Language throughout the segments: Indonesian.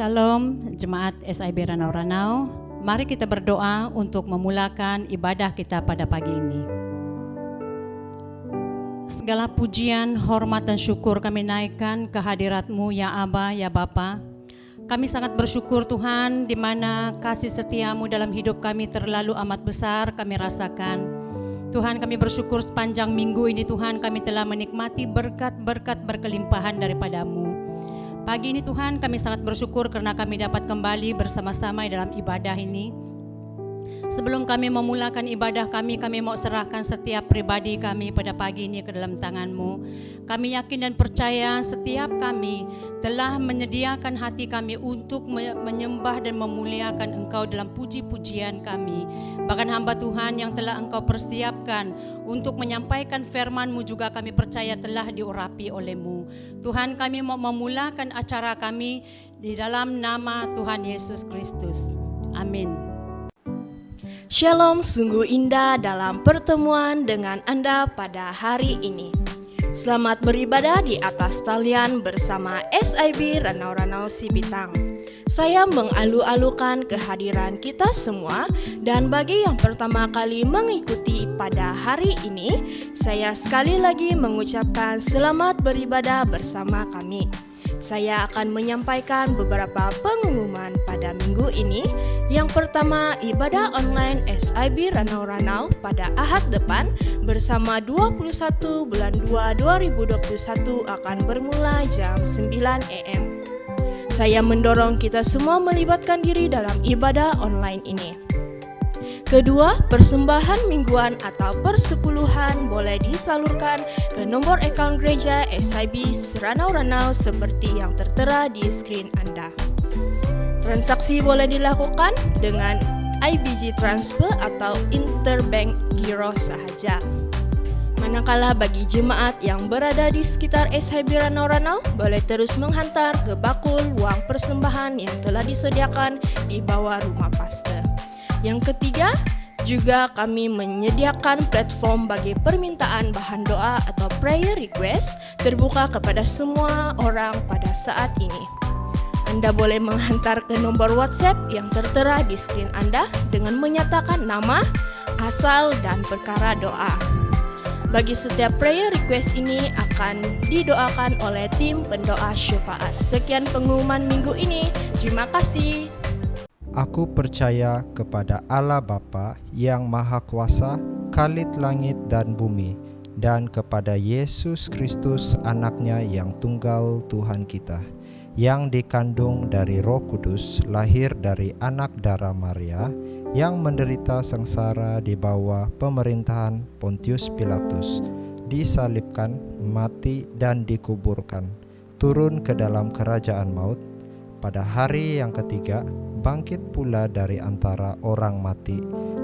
Shalom, Jemaat SIB Ranau-Ranau. Mari kita berdoa untuk memulakan ibadah kita pada pagi ini. Segala pujian, hormat dan syukur kami naikkan ke hadirat-Mu ya Aba, ya Bapa. Kami sangat bersyukur Tuhan, di mana kasih setia-Mu dalam hidup kami terlalu amat besar kami rasakan. Tuhan, kami bersyukur sepanjang minggu ini Tuhan, kami telah menikmati berkat-berkat berkelimpahan daripada-Mu. Pagi ini Tuhan, kami sangat bersyukur karena kami dapat kembali bersama-sama dalam ibadah ini. Sebelum kami memulakan ibadah kami mau serahkan setiap pribadi kami pada pagi ini ke dalam tangan-Mu. Kami yakin dan percaya setiap kami telah menyediakan hati kami untuk menyembah dan memuliakan Engkau dalam puji-pujian kami. Bahkan hamba Tuhan yang telah Engkau persiapkan untuk menyampaikan firman-Mu juga kami percaya telah diurapi oleh-Mu. Tuhan, kami mau memulakan acara kami di dalam nama Tuhan Yesus Kristus. Amin. Shalom, sungguh indah dalam pertemuan dengan Anda pada hari ini. Selamat beribadah di atas talian bersama SIB Ranau-Ranau Sibitang. Saya mengalu-alukan kehadiran kita semua, dan bagi yang pertama kali mengikuti pada hari ini, saya sekali lagi mengucapkan selamat beribadah bersama kami. Saya akan menyampaikan beberapa pengumuman pada minggu ini. Yang pertama, ibadah online SIB Ranau-Ranau pada Ahad depan bersama 21 bulan 2 2021 akan bermula jam 9 AM. Saya mendorong kita semua melibatkan diri dalam ibadah online ini. Kedua, persembahan mingguan atau persepuluhan boleh disalurkan ke nomor akaun gereja SIB Ranau-Ranau seperti yang tertera di skrin Anda. Transaksi boleh dilakukan dengan IBG Transfer atau Interbank Giro sahaja. Manakala bagi jemaat yang berada di sekitar SIB Ranau-Ranau boleh terus menghantar ke bakul uang persembahan yang telah disediakan di bawah rumah pastor. Yang ketiga, juga kami menyediakan platform bagi permintaan bahan doa atau prayer request terbuka kepada semua orang pada saat ini. Anda boleh menghantar ke nomor WhatsApp yang tertera di skrin Anda dengan menyatakan nama, asal, dan perkara doa. Bagi setiap prayer request ini akan didoakan oleh tim pendoa syafaat. Sekian pengumuman minggu ini. Terima kasih. Aku percaya kepada Allah Bapa yang Maha Kuasa, Khalid langit dan bumi, dan kepada Yesus Kristus anaknya yang tunggal Tuhan kita, yang dikandung dari Roh Kudus, lahir dari anak darah Maria, yang menderita sengsara di bawah pemerintahan Pontius Pilatus, disalibkan, mati dan dikuburkan, turun ke dalam kerajaan maut, pada hari yang ketiga bangkit pula dari antara orang mati,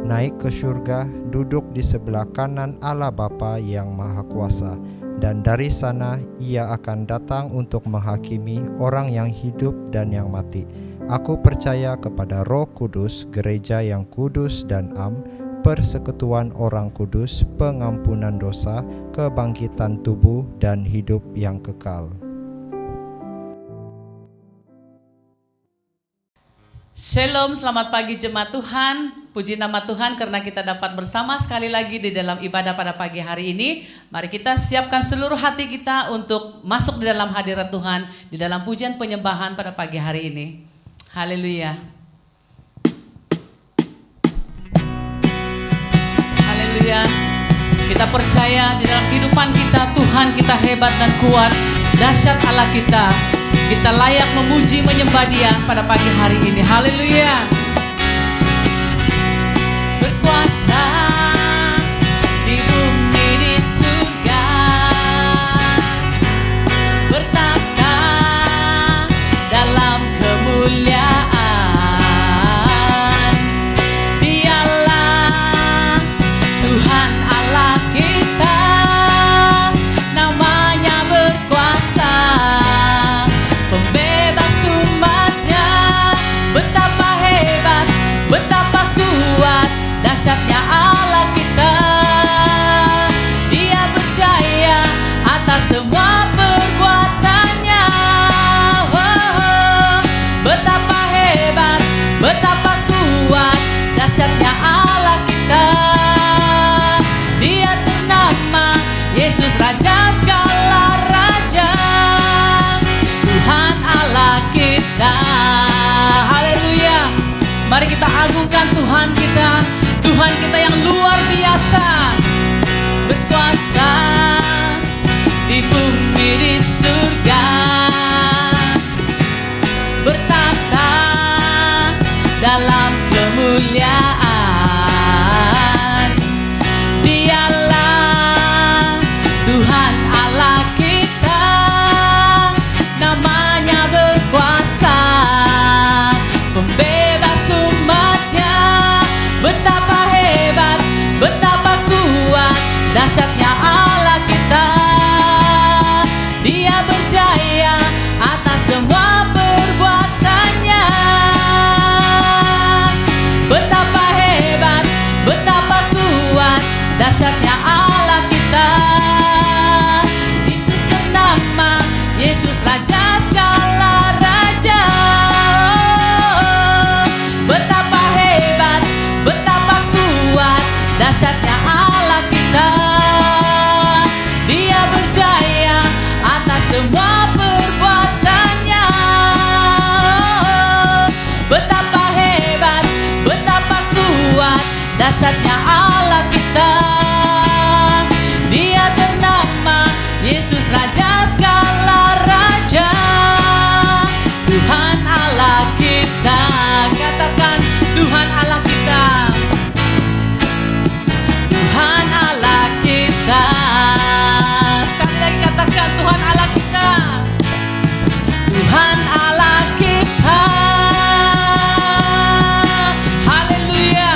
naik ke surga, duduk di sebelah kanan Allah Bapa yang Maha Kuasa, dan dari sana ia akan datang untuk menghakimi orang yang hidup dan yang mati. Aku percaya kepada Roh Kudus, gereja yang kudus dan am, persekutuan orang kudus, pengampunan dosa, kebangkitan tubuh dan hidup yang kekal. Shalom, selamat pagi jemaat Tuhan. Puji nama Tuhan karena kita dapat bersama sekali lagi di dalam ibadah pada pagi hari ini. Mari kita siapkan seluruh hati kita untuk masuk di dalam hadirat Tuhan, di dalam pujian penyembahan pada pagi hari ini. Haleluya. Haleluya. Kita percaya di dalam kehidupan kita, Tuhan kita hebat dan kuat, dahsyat Allah kita. Kita layak memuji menyembah Dia pada pagi hari ini. Haleluya. Berkuasa di bumi di surga, bertata dalam kemuliaan. Dialah Tuhan Allah kita, namanya berkuasa, pembebas umatnya. Betapa hebat, betapa kuat, dahsyatnya Allah kita. Dia Yesus Raja segala raja, Tuhan Allah kita. Haleluya. Mari kita agungkan Tuhan kita, Tuhan kita yang luar biasa, berkuasa di bumi di surga, bertata dalam kemuliaan. Dialah Tuhan Allah kita, namanya berkuasa, pembebas umatnya. Betapa hebat, betapa kuat, dahsyatnya Allah kita. Dia berjaya atas semua perbuatannya. Betapa hebat, betapa kuat, dahsyatnya Allah kita. Yesus ternama, Yesus Raja segala raja. Betapa hebat, betapa kuat, dahsyatnya Allah kita. Dia berjaya atas semua perbuatannya. Betapa hebat, betapa kuat, dahsyatnya Allah kita. Dia ternama Yesus Raja segala raja, Tuhan Allah kita. Katakan Tuhan Allah kita, Tuhan Allah kita. Sekali lagi katakan Tuhan Allah kita, Tuhan Allah kita. Haleluya.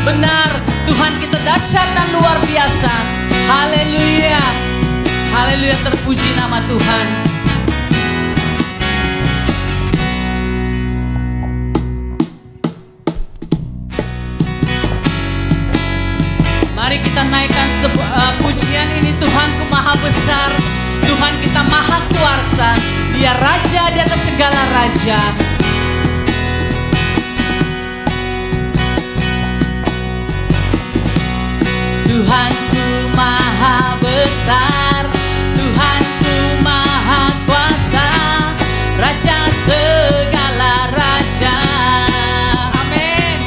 Benar, Tuhan kita dahsyat dan luar biasa. Haleluya. Haleluya, terpuji nama Tuhan. Mari kita naikkan pujian ini. Tuhanku maha besar, Tuhan kita maha kuasa, Dia Raja di atas segala raja. Tuhanku maha besar, Tuhanku maha kuasa, Raja segala raja. Amin.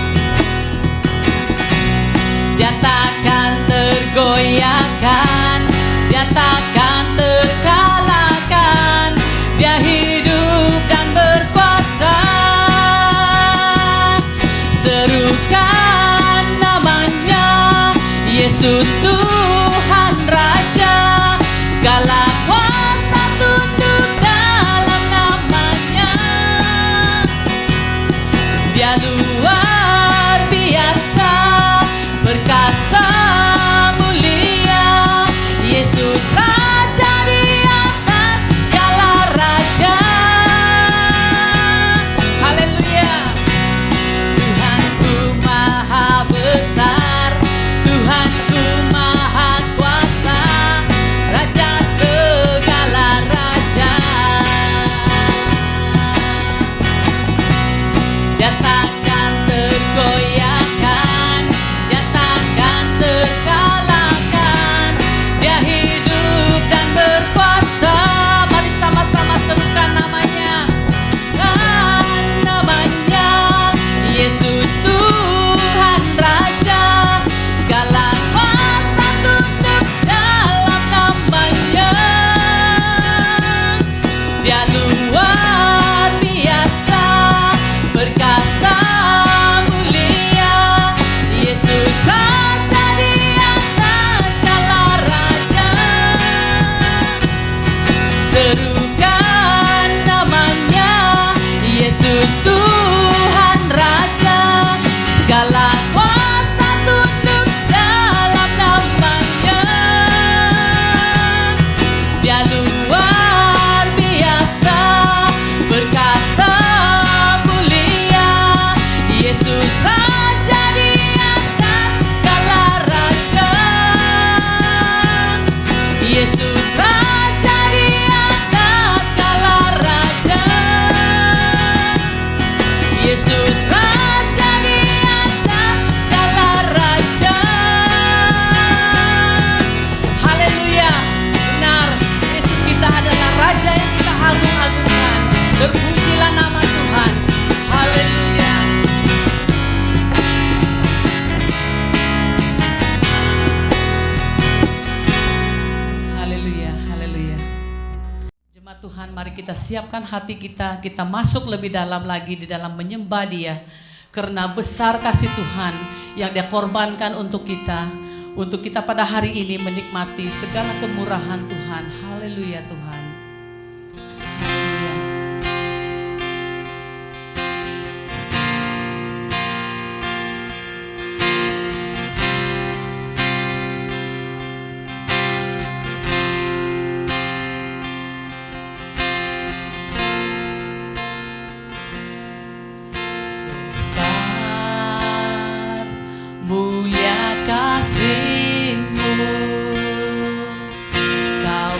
Dia takkan tergoyahkan, Dia takkan terkalahkan, Dia hidup dan berkuasa. Serukan namanya Yesus Tuhan. Tuhan, mari kita siapkan hati kita, kita masuk lebih dalam lagi di dalam menyembah Dia. Karena besar kasih Tuhan yang Dia korbankan untuk kita pada hari ini menikmati segala kemurahan Tuhan. Haleluya Tuhan. Haleluya. Besar, mulia kasih-Mu, Kau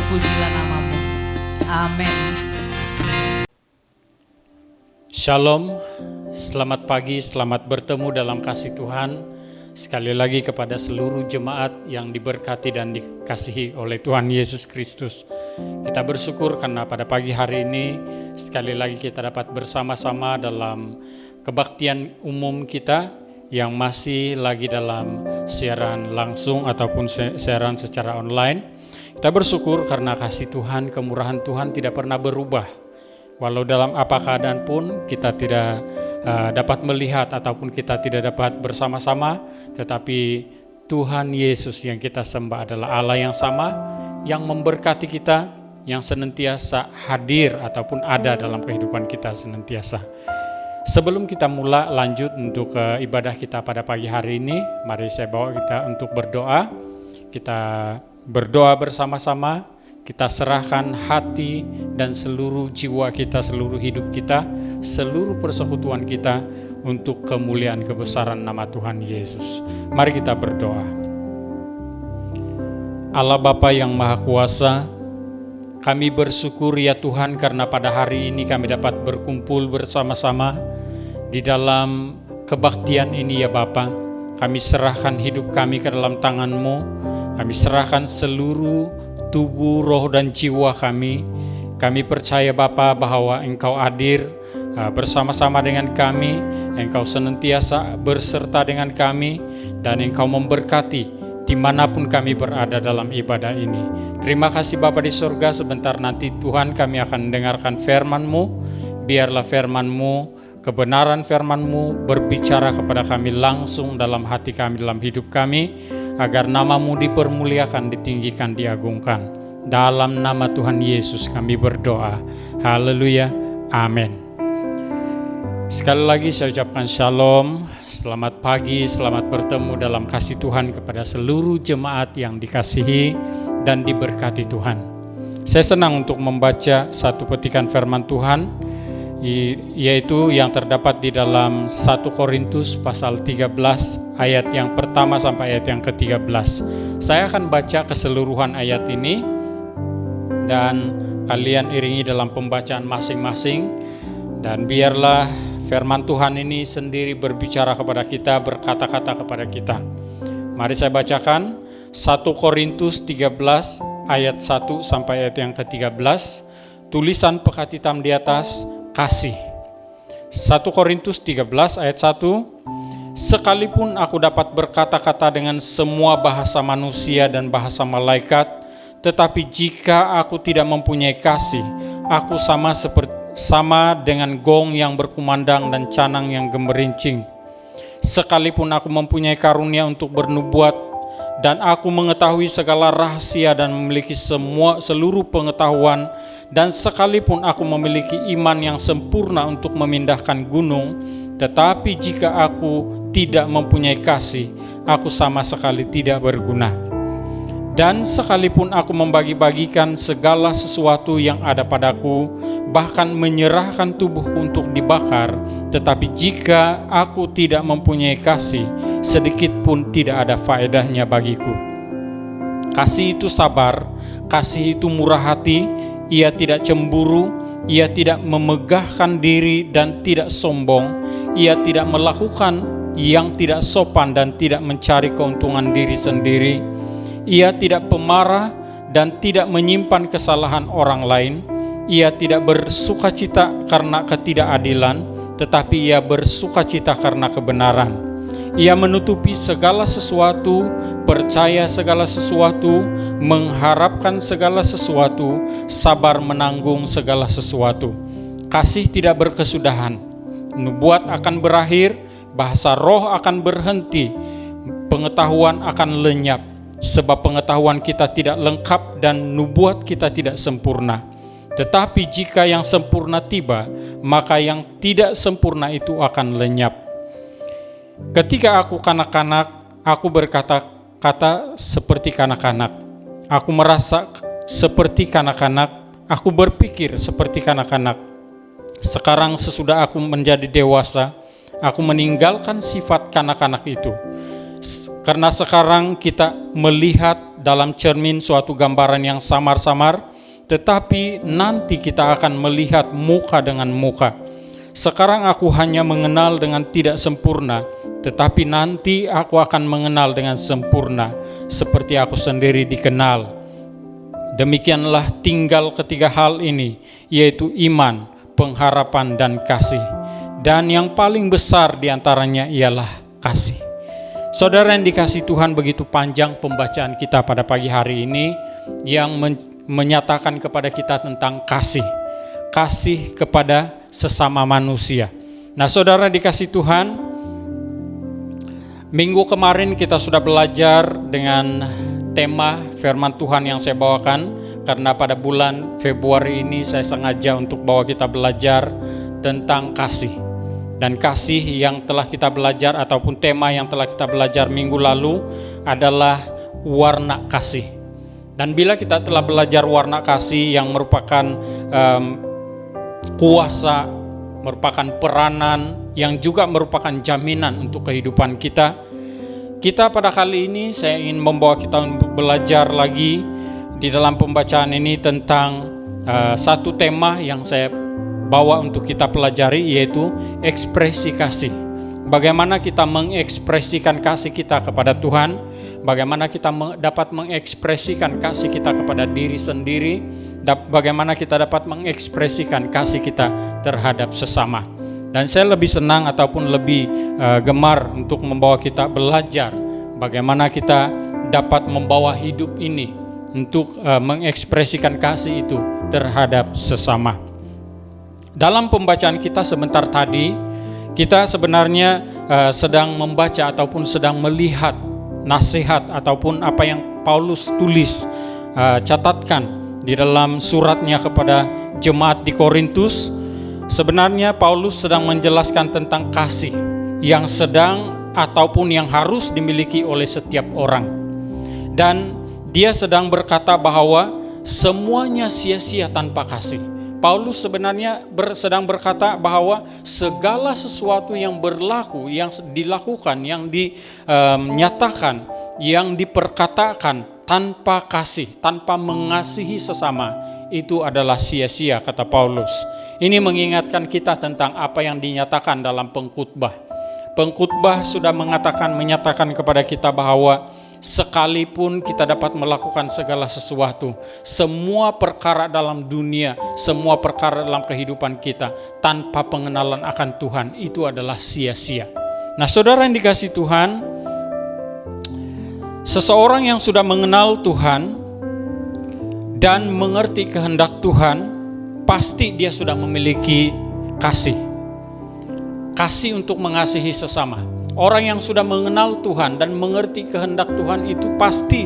terpujilah namamu. Amin. Shalom, selamat pagi, selamat bertemu dalam kasih Tuhan. Sekali lagi kepada seluruh jemaat yang diberkati dan dikasihi oleh Tuhan Yesus Kristus. Kita bersyukur karena pada pagi hari ini sekali lagi kita dapat bersama-sama dalam kebaktian umum kita yang masih lagi dalam siaran langsung ataupun siaran secara online. Kita bersyukur karena kasih Tuhan, kemurahan Tuhan tidak pernah berubah. Walau dalam apa keadaan pun kita tidak dapat melihat ataupun kita tidak dapat bersama-sama, tetapi Tuhan Yesus yang kita sembah adalah Allah yang sama, yang memberkati kita, yang senantiasa hadir ataupun ada dalam kehidupan kita senantiasa. Sebelum kita mulai lanjut untuk ibadah kita pada pagi hari ini, mari saya bawa kita untuk berdoa. Kita berdoa bersama-sama. Kita serahkan hati dan seluruh jiwa kita, seluruh hidup kita, seluruh persekutuan kita untuk kemuliaan kebesaran nama Tuhan Yesus. Mari kita berdoa. Allah Bapa yang Maha Kuasa, kami bersyukur ya Tuhan karena pada hari ini kami dapat berkumpul bersama-sama di dalam kebaktian ini ya Bapa. Kami serahkan hidup kami ke dalam tangan-Mu. Kami serahkan seluruh tubuh, roh, dan jiwa kami. Kami percaya Bapa bahwa Engkau hadir bersama-sama dengan kami, Engkau senantiasa berserta dengan kami, dan Engkau memberkati dimanapun kami berada dalam ibadah ini. Terima kasih Bapa di surga, sebentar nanti Tuhan kami akan mendengarkan firman-Mu. Biarlah firman-Mu, kebenaran firman-Mu berbicara kepada kami langsung dalam hati kami, dalam hidup kami, agar nama-Mu dipermuliakan, ditinggikan, diagungkan. Dalam nama Tuhan Yesus kami berdoa. Haleluya. Amin. Sekali lagi saya ucapkan shalom, selamat pagi, selamat bertemu dalam kasih Tuhan kepada seluruh jemaat yang dikasihi dan diberkati Tuhan. Saya senang untuk membaca satu petikan firman Tuhan, yaitu yang terdapat di dalam 1 Korintus pasal 13 ayat yang pertama sampai ayat yang ke-13. Saya akan baca keseluruhan ayat ini dan kalian iringi dalam pembacaan masing-masing, dan biarlah firman Tuhan ini sendiri berbicara kepada kita, berkata-kata kepada kita. Mari saya bacakan 1 Korintus 13 ayat 1 sampai ayat yang ke-13. Tulisan pekat hitam di atas, kasih. 1 Korintus 13 ayat 1. Sekalipun aku dapat berkata-kata dengan semua bahasa manusia dan bahasa malaikat, tetapi jika aku tidak mempunyai kasih, aku sama dengan gong yang berkumandang dan canang yang gemerincing. Sekalipun aku mempunyai karunia untuk bernubuat, dan aku mengetahui segala rahasia dan memiliki seluruh pengetahuan, dan sekalipun aku memiliki iman yang sempurna untuk memindahkan gunung, tetapi jika aku tidak mempunyai kasih, aku sama sekali tidak berguna. Dan sekalipun aku membagi-bagikan segala sesuatu yang ada padaku, bahkan menyerahkan tubuhku untuk dibakar, tetapi jika aku tidak mempunyai kasih, sedikit pun tidak ada faedahnya bagiku. Kasih itu sabar, kasih itu murah hati, ia tidak cemburu, ia tidak memegahkan diri dan tidak sombong, ia tidak melakukan yang tidak sopan dan tidak mencari keuntungan diri sendiri. Ia tidak pemarah dan tidak menyimpan kesalahan orang lain. Ia tidak bersukacita karena ketidakadilan, tetapi ia bersukacita karena kebenaran. Ia menutupi segala sesuatu, percaya segala sesuatu, mengharapkan segala sesuatu, sabar menanggung segala sesuatu. Kasih tidak berkesudahan. Nubuat akan berakhir, bahasa roh akan berhenti, pengetahuan akan lenyap. Sebab pengetahuan kita tidak lengkap dan nubuat kita tidak sempurna. Tetapi jika yang sempurna tiba, maka yang tidak sempurna itu akan lenyap. Ketika aku kanak-kanak, aku berkata-kata seperti kanak-kanak. Aku merasa seperti kanak-kanak, aku berpikir seperti kanak-kanak. Sekarang sesudah aku menjadi dewasa, aku meninggalkan sifat kanak-kanak itu. Karena sekarang kita melihat dalam cermin suatu gambaran yang samar-samar, tetapi nanti kita akan melihat muka dengan muka. Sekarang aku hanya mengenal dengan tidak sempurna, tetapi nanti aku akan mengenal dengan sempurna, seperti aku sendiri dikenal. Demikianlah tinggal ketiga hal ini, yaitu iman, pengharapan, dan kasih. Dan yang paling besar diantaranya ialah kasih. Saudara yang dikasihi Tuhan, begitu panjang pembacaan kita pada pagi hari ini yang menyatakan kepada kita tentang kasih. Kasih kepada sesama manusia. Nah, saudara dikasihi Tuhan, minggu kemarin kita sudah belajar dengan tema firman Tuhan yang saya bawakan, karena pada bulan Februari ini saya sengaja untuk bawa kita belajar tentang kasih. Dan kasih yang telah kita belajar ataupun tema yang telah kita belajar minggu lalu adalah warna kasih. Dan bila kita telah belajar warna kasih yang merupakan kuasa, merupakan peranan, yang juga merupakan jaminan untuk kehidupan kita, kita pada kali ini saya ingin membawa kita untuk belajar lagi di dalam pembacaan ini tentang satu tema yang saya bawa untuk kita pelajari, yaitu ekspresi kasih. Bagaimana kita mengekspresikan kasih kita kepada Tuhan, bagaimana kita dapat mengekspresikan kasih kita kepada diri sendiri, bagaimana kita dapat mengekspresikan kasih kita terhadap sesama. Dan saya lebih senang ataupun lebih gemar untuk membawa kita belajar bagaimana kita dapat membawa hidup ini untuk mengekspresikan kasih itu terhadap sesama. Dalam pembacaan kita sebentar tadi, kita sebenarnya sedang membaca ataupun sedang melihat nasihat ataupun apa yang Paulus tulis, catatkan di dalam suratnya kepada jemaat di Korintus. Sebenarnya Paulus sedang menjelaskan tentang kasih yang sedang ataupun yang harus dimiliki oleh setiap orang. Dan dia sedang berkata bahwa semuanya sia-sia tanpa kasih. Paulus sebenarnya sedang berkata bahwa segala sesuatu yang berlaku, yang dilakukan, yang dinyatakan, yang diperkatakan tanpa kasih, tanpa mengasihi sesama, itu adalah sia-sia, kata Paulus. Ini mengingatkan kita tentang apa yang dinyatakan dalam pengkhotbah. Pengkhotbah sudah menyatakan kepada kita bahwa sekalipun kita dapat melakukan segala sesuatu, semua perkara dalam dunia, semua perkara dalam kehidupan kita tanpa pengenalan akan Tuhan, itu adalah sia-sia. Nah, saudara yang dikasihi Tuhan, seseorang yang sudah mengenal Tuhan dan mengerti kehendak Tuhan, pasti dia sudah memiliki kasih untuk mengasihi sesama. Orang yang sudah mengenal Tuhan dan mengerti kehendak Tuhan itu pasti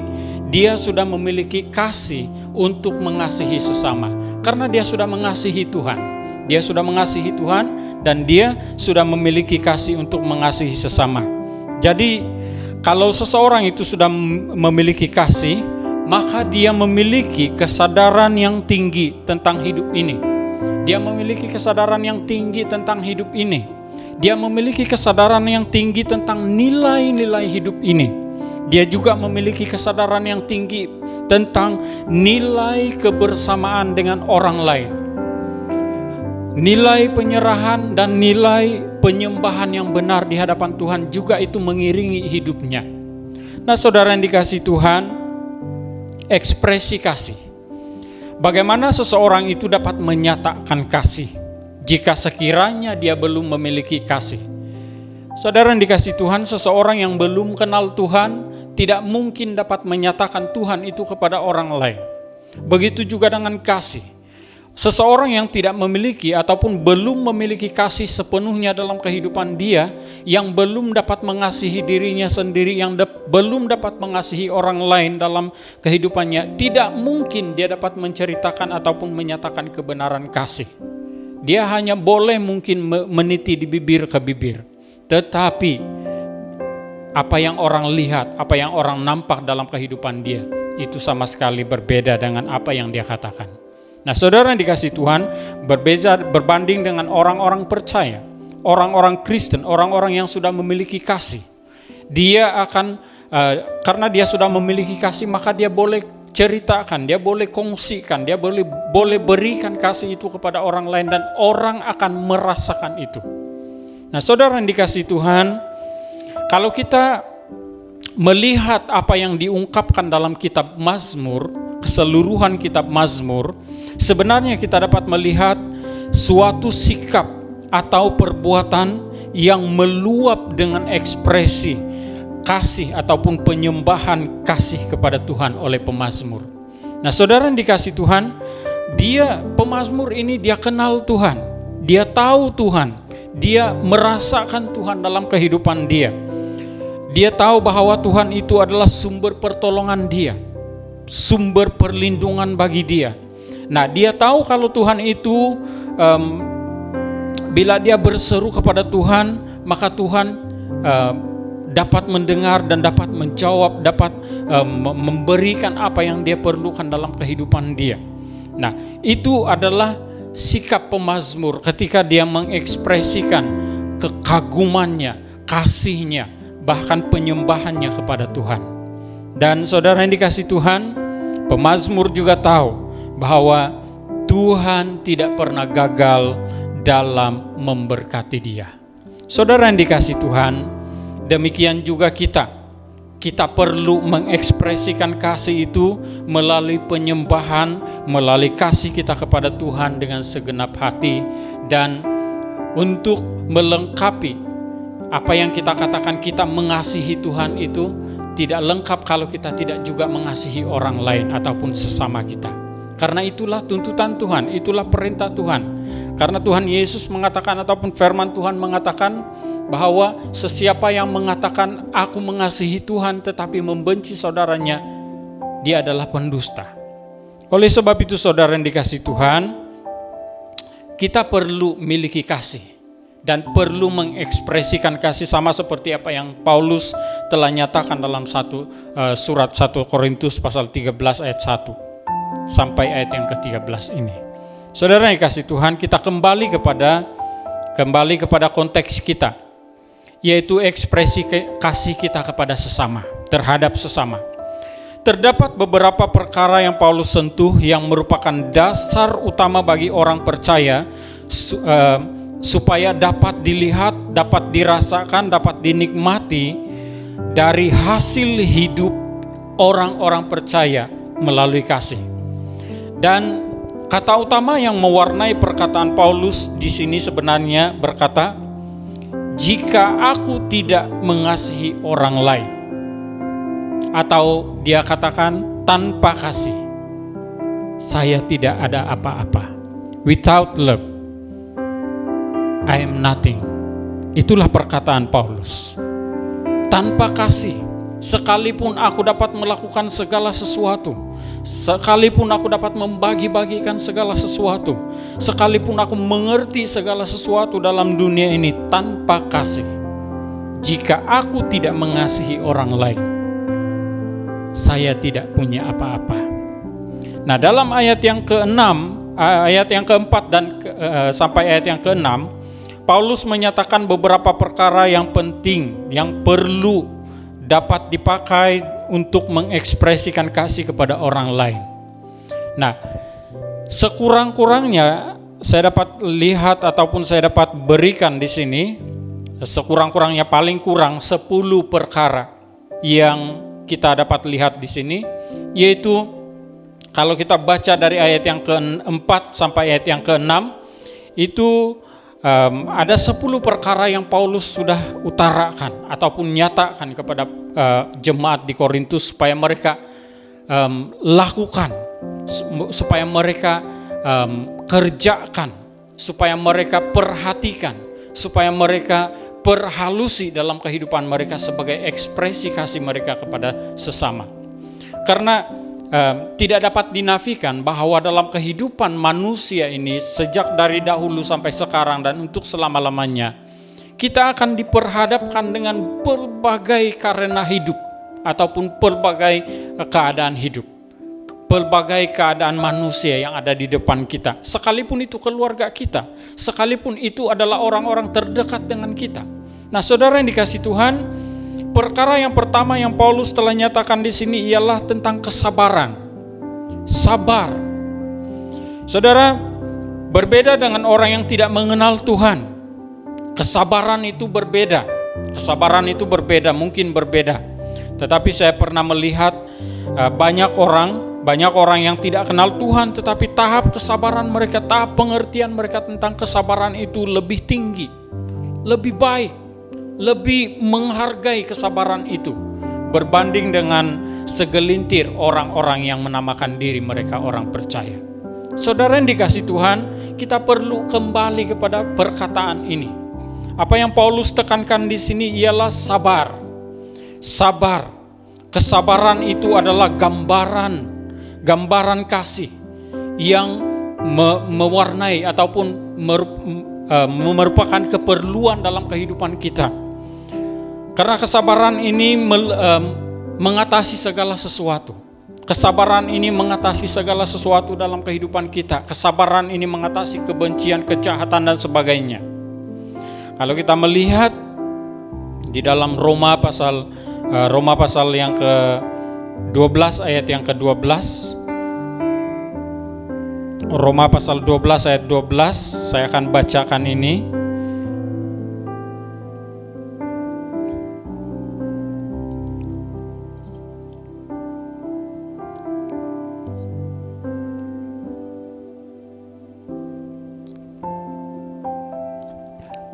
dia sudah memiliki kasih untuk mengasihi sesama. Karena dia sudah mengasihi Tuhan. Dia sudah mengasihi Tuhan dan dia sudah memiliki kasih untuk mengasihi sesama. Jadi kalau seseorang itu sudah memiliki kasih, maka dia memiliki kesadaran yang tinggi tentang hidup ini. Dia memiliki kesadaran yang tinggi tentang hidup ini. Dia memiliki kesadaran yang tinggi tentang nilai-nilai hidup ini. Dia juga memiliki kesadaran yang tinggi tentang nilai kebersamaan dengan orang lain. Nilai penyerahan dan nilai penyembahan yang benar di hadapan Tuhan juga itu mengiringi hidupnya. Nah, saudara yang dikasihi Tuhan, ekspresi kasih. Bagaimana seseorang itu dapat menyatakan kasih jika sekiranya dia belum memiliki kasih? Saudara yang dikasihi Tuhan, seseorang yang belum kenal Tuhan tidak mungkin dapat menyatakan Tuhan itu kepada orang lain. Begitu juga dengan kasih. Seseorang yang tidak memiliki ataupun belum memiliki kasih sepenuhnya dalam kehidupan dia, yang belum dapat mengasihi dirinya sendiri, yang belum dapat mengasihi orang lain dalam kehidupannya, tidak mungkin dia dapat menceritakan ataupun menyatakan kebenaran kasih. Dia hanya boleh mungkin meniti di bibir ke bibir. Tetapi apa yang orang lihat, apa yang orang nampak dalam kehidupan dia, itu sama sekali berbeda dengan apa yang dia katakan. Nah, saudara yang dikasihi Tuhan, berbanding dengan orang-orang percaya, orang-orang Kristen, orang-orang yang sudah memiliki kasih, dia akan karena dia sudah memiliki kasih, maka dia boleh ceritakan, dia boleh kongsikan, dia boleh berikan kasih itu kepada orang lain, dan orang akan merasakan itu. Nah, saudara yang dikasihi Tuhan, kalau kita melihat apa yang diungkapkan dalam kitab Mazmur, keseluruhan kitab Mazmur, sebenarnya kita dapat melihat suatu sikap atau perbuatan yang meluap dengan ekspresi kasih ataupun penyembahan kasih kepada Tuhan oleh pemazmur. Nah, saudara yang dikasihi Tuhan, pemazmur ini dia kenal Tuhan, dia tahu Tuhan, dia merasakan Tuhan dalam kehidupan dia. Dia tahu bahwa Tuhan itu adalah sumber pertolongan dia, sumber perlindungan bagi dia. Nah, dia tahu kalau Tuhan itu bila dia berseru kepada Tuhan, maka Tuhan dapat mendengar dan dapat menjawab, dapat memberikan apa yang dia perlukan dalam kehidupan dia. Nah, itu adalah sikap pemazmur ketika dia mengekspresikan kekagumannya, kasihnya, bahkan penyembahannya kepada Tuhan. Dan saudara yang dikasihi Tuhan, pemazmur juga tahu bahwa Tuhan tidak pernah gagal dalam memberkati dia. Saudara yang dikasihi Tuhan, demikian juga kita perlu mengekspresikan kasih itu melalui penyembahan, melalui kasih kita kepada Tuhan dengan segenap hati, dan untuk melengkapi apa yang kita katakan kita mengasihi Tuhan itu tidak lengkap kalau kita tidak juga mengasihi orang lain ataupun sesama kita. Karena itulah tuntutan Tuhan, itulah perintah Tuhan. Karena Tuhan Yesus mengatakan ataupun firman Tuhan mengatakan bahwa sesiapa yang mengatakan aku mengasihi Tuhan tetapi membenci saudaranya, dia adalah pendusta. Oleh sebab itu saudara yang dikasihi Tuhan, kita perlu miliki kasih dan perlu mengekspresikan kasih sama seperti apa yang Paulus telah nyatakan dalam surat 1 Korintus pasal 13 ayat 1 sampai ayat yang ke-13 ini. Saudara yang kasih Tuhan, kita kembali kepada konteks kita, yaitu ekspresi kasih kita kepada sesama, terhadap sesama. Terdapat beberapa perkara yang Paulus sentuh yang merupakan dasar utama bagi orang percaya supaya dapat dilihat, dapat dirasakan, dapat dinikmati dari hasil hidup orang-orang percaya melalui kasih. Dan kata utama yang mewarnai perkataan Paulus di sini sebenarnya berkata, jika aku tidak mengasihi orang lain, atau dia katakan tanpa kasih, saya tidak ada apa-apa. Without love, I am nothing. Itulah perkataan Paulus. Tanpa kasih, sekalipun aku dapat melakukan segala sesuatu, sekalipun aku dapat membagi-bagikan segala sesuatu, sekalipun aku mengerti segala sesuatu dalam dunia ini, tanpa kasih, jika aku tidak mengasihi orang lain, saya tidak punya apa-apa. Nah, dalam ayat yang ke-6, ayat yang ke-4 dan sampai ayat yang ke-6, Paulus menyatakan beberapa perkara yang penting yang perlu dapat dipakai untuk mengekspresikan kasih kepada orang lain. Nah, sekurang-kurangnya saya dapat lihat ataupun saya dapat berikan di sini, sekurang-kurangnya paling kurang 10 perkara yang kita dapat lihat di sini, yaitu kalau kita baca dari ayat yang ke-4 sampai ayat yang ke-6, itu ada 10 perkara yang Paulus sudah utarakan ataupun nyatakan kepada jemaat di Korintus supaya mereka lakukan, supaya mereka kerjakan, supaya mereka perhatikan, supaya mereka perhalusi dalam kehidupan mereka sebagai ekspresi kasih mereka kepada sesama. Karena tidak dapat dinafikan bahwa dalam kehidupan manusia ini sejak dari dahulu sampai sekarang dan untuk selama-lamanya, kita akan diperhadapkan dengan berbagai karena hidup ataupun berbagai keadaan hidup, berbagai keadaan manusia yang ada di depan kita, sekalipun itu keluarga kita, sekalipun itu adalah orang-orang terdekat dengan kita. Nah, saudara yang dikasihi Tuhan, perkara yang pertama yang Paulus telah nyatakan di sini ialah tentang kesabaran. Sabar. Saudara, berbeda dengan orang yang tidak mengenal Tuhan. Kesabaran itu berbeda. Kesabaran itu berbeda, mungkin berbeda. Tetapi saya pernah melihat banyak orang yang tidak kenal Tuhan, tetapi tahap kesabaran mereka, tahap pengertian mereka tentang kesabaran itu lebih tinggi, lebih baik, lebih menghargai kesabaran itu berbanding dengan segelintir orang-orang yang menamakan diri mereka orang percaya. Saudara yang dikasihi Tuhan, kita perlu kembali kepada perkataan ini. Apa yang Paulus tekankan di sini ialah sabar. Sabar. Kesabaran itu adalah gambaran kasih yang mewarnai ataupun merupakan keperluan dalam kehidupan kita. Karena kesabaran ini mengatasi segala sesuatu. Kesabaran ini mengatasi segala sesuatu dalam kehidupan kita. Kesabaran ini mengatasi kebencian, kejahatan dan sebagainya. Kalau kita melihat di dalam Roma pasal yang ke-12 ayat yang ke-12. Roma pasal 12 ayat 12, saya akan bacakan ini.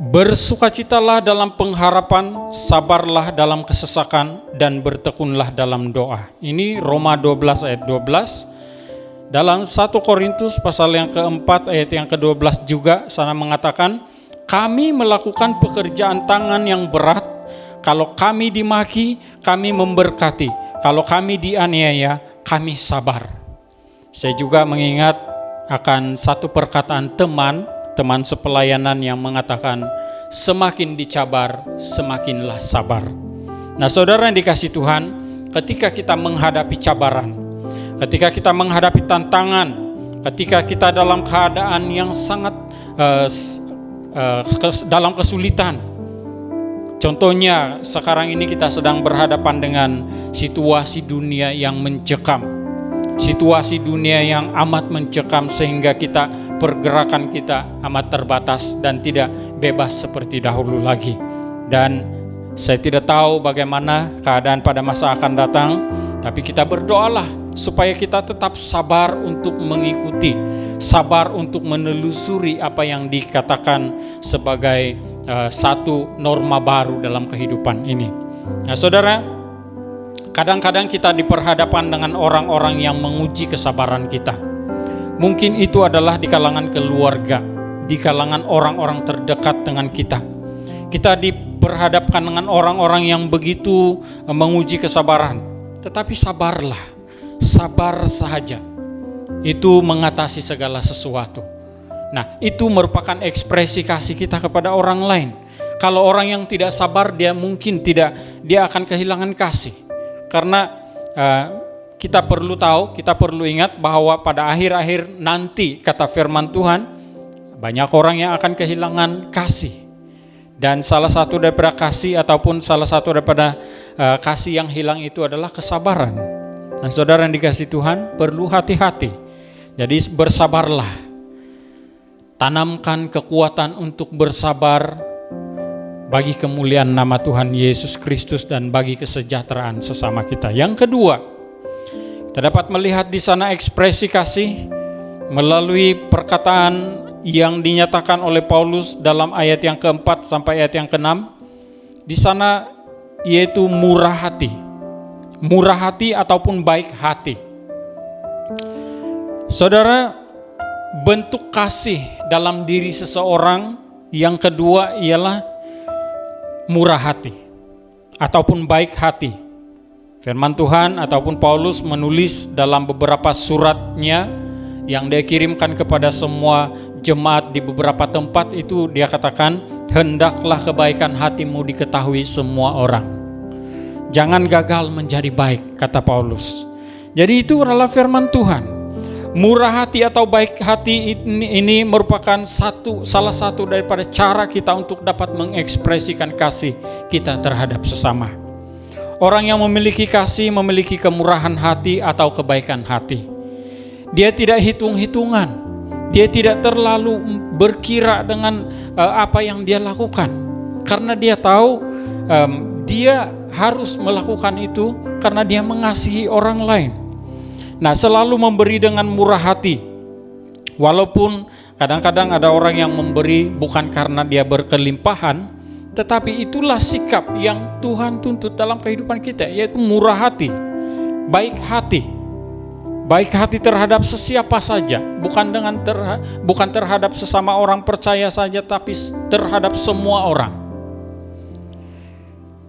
Bersukacitalah dalam pengharapan, sabarlah dalam kesesakan, dan bertekunlah dalam doa. Ini Roma 12 ayat 12. Dalam 1 Korintus pasal yang ke-4 ayat yang ke-12 juga sana mengatakan, kami melakukan pekerjaan tangan yang berat. Kalau kami dimaki, kami memberkati. Kalau kami dianiaya, kami sabar. Saya juga mengingat akan satu perkataan teman sepelayanan yang mengatakan, semakin dicabar, semakinlah sabar. Nah, saudara yang dikasihi Tuhan, ketika kita menghadapi cabaran, ketika kita menghadapi tantangan, ketika kita dalam keadaan yang sangat dalam kesulitan, contohnya sekarang ini kita sedang berhadapan dengan situasi dunia yang mencekam. Situasi dunia yang amat mencekam sehingga pergerakan kita amat terbatas dan tidak bebas seperti dahulu lagi. Dan saya tidak tahu bagaimana keadaan pada masa akan datang, tapi kita berdoalah supaya kita tetap sabar untuk mengikuti, sabar untuk menelusuri apa yang dikatakan sebagai satu norma baru dalam kehidupan ini. Nah, saudara, kadang-kadang kita diperhadapkan dengan orang-orang yang menguji kesabaran kita. Mungkin itu adalah di kalangan keluarga, di kalangan orang-orang terdekat dengan kita. Kita diperhadapkan dengan orang-orang yang begitu menguji kesabaran. Tetapi sabarlah, sabar sahaja. Itu mengatasi segala sesuatu. Nah, itu merupakan ekspresi kasih kita kepada orang lain. Kalau orang yang tidak sabar, dia akan kehilangan kasih. Karena kita perlu tahu, kita perlu ingat bahwa pada akhir-akhir nanti, kata firman Tuhan, banyak orang yang akan kehilangan kasih. Dan salah satu daripada kasih ataupun salah satu daripada kasih yang hilang itu adalah kesabaran. Nah, saudara yang dikasihi Tuhan, perlu hati-hati. Jadi bersabarlah. Tanamkan kekuatan untuk bersabar bagi kemuliaan nama Tuhan Yesus Kristus dan bagi kesejahteraan sesama kita. Yang kedua, kita dapat melihat di sana ekspresi kasih melalui perkataan yang dinyatakan oleh Paulus dalam ayat yang keempat sampai ayat yang keenam. Di sana yaitu murah hati ataupun baik hati. Saudara, bentuk kasih dalam diri seseorang yang kedua ialah murah hati ataupun baik hati. Firman Tuhan ataupun Paulus menulis dalam beberapa suratnya yang dia kirimkan kepada semua jemaat di beberapa tempat itu, dia katakan, hendaklah kebaikan hatimu diketahui semua orang. Jangan gagal menjadi baik, kata Paulus. Jadi itu adalah firman Tuhan. Murah hati atau baik hati ini merupakan salah satu daripada cara kita untuk dapat mengekspresikan kasih kita terhadap sesama. Orang yang memiliki kasih memiliki kemurahan hati atau kebaikan hati. Dia tidak hitung-hitungan. Dia tidak terlalu berkira dengan apa yang dia lakukan. Karena dia tahu dia harus melakukan itu karena dia mengasihi orang lain. Nah, selalu memberi dengan murah hati. Walaupun kadang-kadang ada orang yang memberi bukan karena dia berkelimpahan, tetapi itulah sikap yang Tuhan tuntut dalam kehidupan kita, yaitu murah hati, baik hati. Baik hati terhadap sesiapa saja, bukan terhadap sesama orang percaya saja, tapi terhadap semua orang.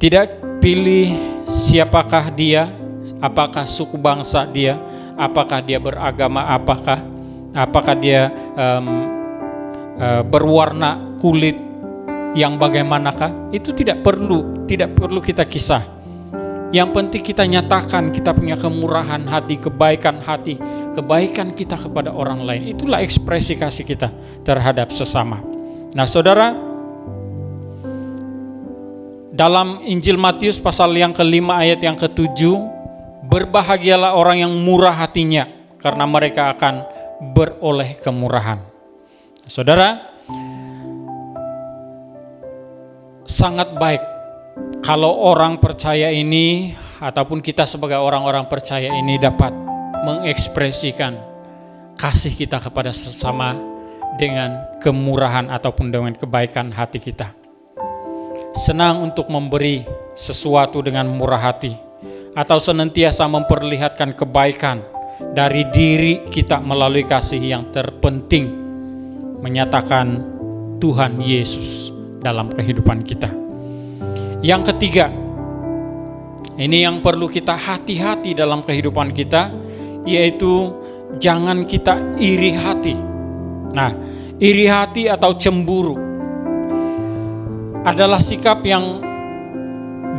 Tidak pilih siapakah dia, apakah suku bangsa dia, apakah dia beragama, apakah dia berwarna kulit yang bagaimanakah, itu tidak perlu kita kisah. Yang penting kita nyatakan kita punya kemurahan hati, kebaikan kita kepada orang lain. Itulah ekspresi kasih kita terhadap sesama. Nah, saudara, dalam Injil Matius pasal yang ke-5 ayat yang ke-7, berbahagialah orang yang murah hatinya, karena mereka akan beroleh kemurahan. Saudara, sangat baik kalau orang percaya ini ataupun kita sebagai orang-orang percaya ini dapat mengekspresikan kasih kita kepada sesama dengan kemurahan ataupun dengan kebaikan hati kita. Senang untuk memberi sesuatu dengan murah hati atau senantiasa memperlihatkan kebaikan dari diri kita melalui kasih yang terpenting, menyatakan Tuhan Yesus dalam kehidupan kita. Yang ketiga, ini yang perlu kita hati-hati dalam kehidupan kita, yaitu jangan kita iri hati. Nah, iri hati atau cemburu adalah sikap yang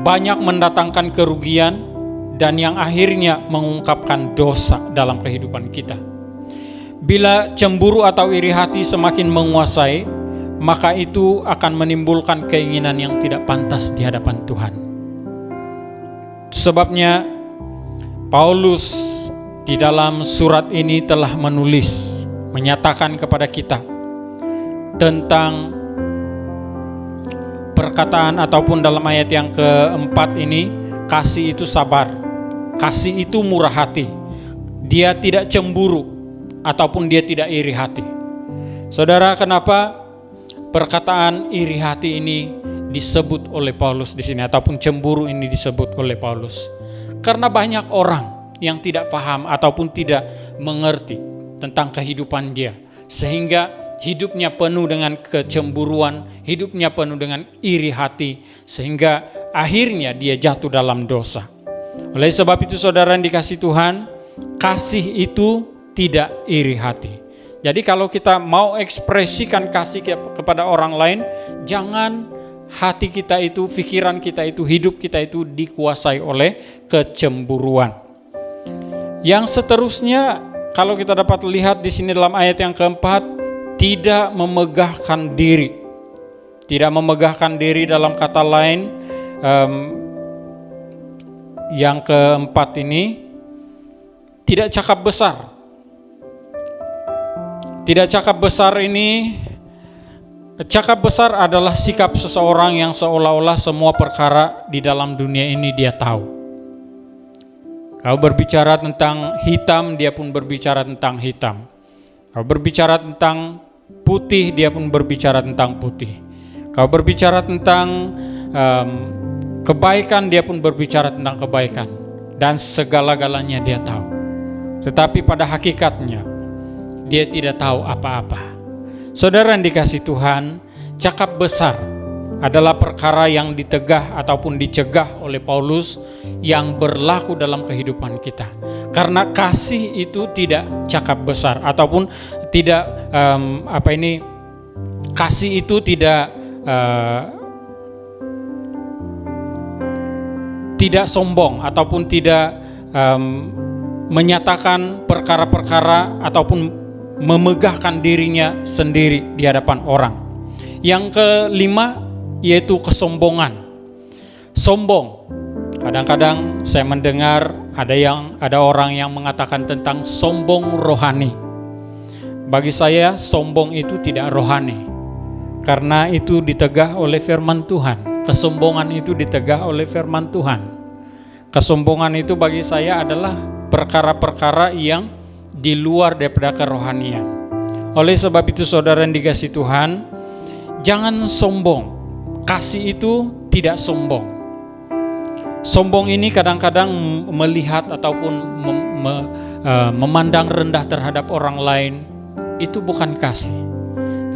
banyak mendatangkan kerugian dan yang akhirnya mengungkapkan dosa dalam kehidupan kita. Bila cemburu atau iri hati semakin menguasai, maka itu akan menimbulkan keinginan yang tidak pantas di hadapan Tuhan. Sebabnya Paulus di dalam surat ini telah menyatakan kepada kita tentang perkataan ataupun dalam ayat yang keempat ini, kasih itu sabar, kasih itu murah hati, dia tidak cemburu ataupun dia tidak iri hati. Saudara, kenapa perkataan iri hati ini disebut oleh Paulus di sini ataupun cemburu ini disebut oleh Paulus? Karena banyak orang yang tidak paham ataupun tidak mengerti tentang kehidupan dia, sehingga hidupnya penuh dengan kecemburuan, hidupnya penuh dengan iri hati, sehingga akhirnya dia jatuh dalam dosa. Oleh sebab itu, saudara yang dikasihi Tuhan, kasih itu tidak iri hati. Jadi kalau kita mau ekspresikan kasih kepada orang lain, jangan hati kita itu, pikiran kita itu, hidup kita itu dikuasai oleh kecemburuan. Yang seterusnya, kalau kita dapat lihat di sini dalam ayat yang keempat, tidak memegahkan diri. Tidak memegahkan diri dalam kata lain, yang keempat ini, tidak cakap besar. Tidak cakap besar ini, cakap besar adalah sikap seseorang yang seolah-olah semua perkara di dalam dunia ini dia tahu. Kalau berbicara tentang hitam, dia pun berbicara tentang hitam. Kalau berbicara tentang putih, dia pun berbicara tentang putih. Kalau berbicara tentang kebaikan, dia pun berbicara tentang kebaikan. Dan segala-galanya dia tahu. Tetapi pada hakikatnya, dia tidak tahu apa-apa. Saudara yang dikasihi Tuhan, cakap besar adalah perkara yang ditegah ataupun dicegah oleh Paulus yang berlaku dalam kehidupan kita. Karena kasih itu tidak cakap besar ataupun tidak kasih itu tidak sombong ataupun tidak menyatakan perkara-perkara ataupun memegahkan dirinya sendiri di hadapan orang. Yang kelima yaitu kesombongan. Sombong Kadang-kadang saya mendengar ada orang yang mengatakan tentang sombong rohani. Bagi saya sombong itu tidak rohani, karena itu ditegah oleh firman Tuhan. Kesombongan itu ditegah oleh firman Tuhan. Kesombongan itu bagi saya adalah perkara-perkara yang di luar daripada kerohanian. Oleh sebab itu saudara yang dikasihi Tuhan, jangan sombong. Kasih itu tidak sombong. Sombong ini kadang-kadang melihat ataupun memandang rendah terhadap orang lain. Itu bukan kasih.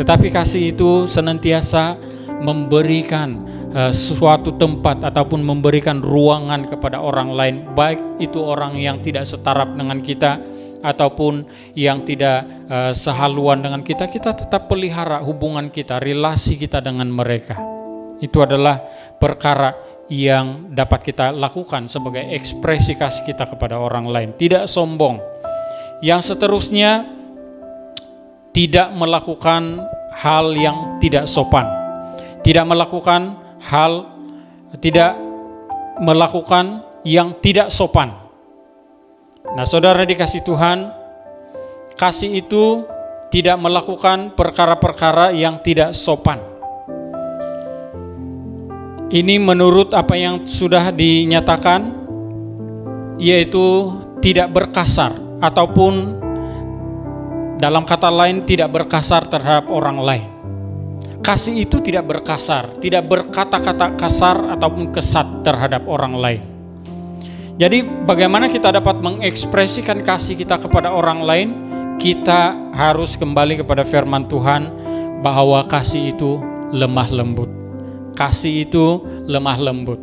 Tetapi kasih itu senantiasa memberikan suatu tempat ataupun memberikan ruangan kepada orang lain, baik itu orang yang tidak setaraf dengan kita ataupun yang tidak sehaluan dengan kita. Kita tetap pelihara hubungan kita, relasi kita dengan mereka. Itu adalah perkara yang dapat kita lakukan sebagai ekspresi kasih kita kepada orang lain. Tidak sombong. Yang seterusnya, tidak melakukan hal yang tidak sopan. Tidak melakukan yang tidak sopan. Nah, saudara dikasih Tuhan, kasih itu tidak melakukan perkara-perkara yang tidak sopan. Ini menurut apa yang sudah dinyatakan, yaitu tidak berkasar, ataupun dalam kata lain tidak berkasar terhadap orang lain. Kasih itu tidak berkasar, tidak berkata-kata kasar ataupun kesat terhadap orang lain. Jadi bagaimana kita dapat mengekspresikan kasih kita kepada orang lain? Kita harus kembali kepada firman Tuhan bahwa kasih itu lemah lembut. Kasih itu lemah lembut.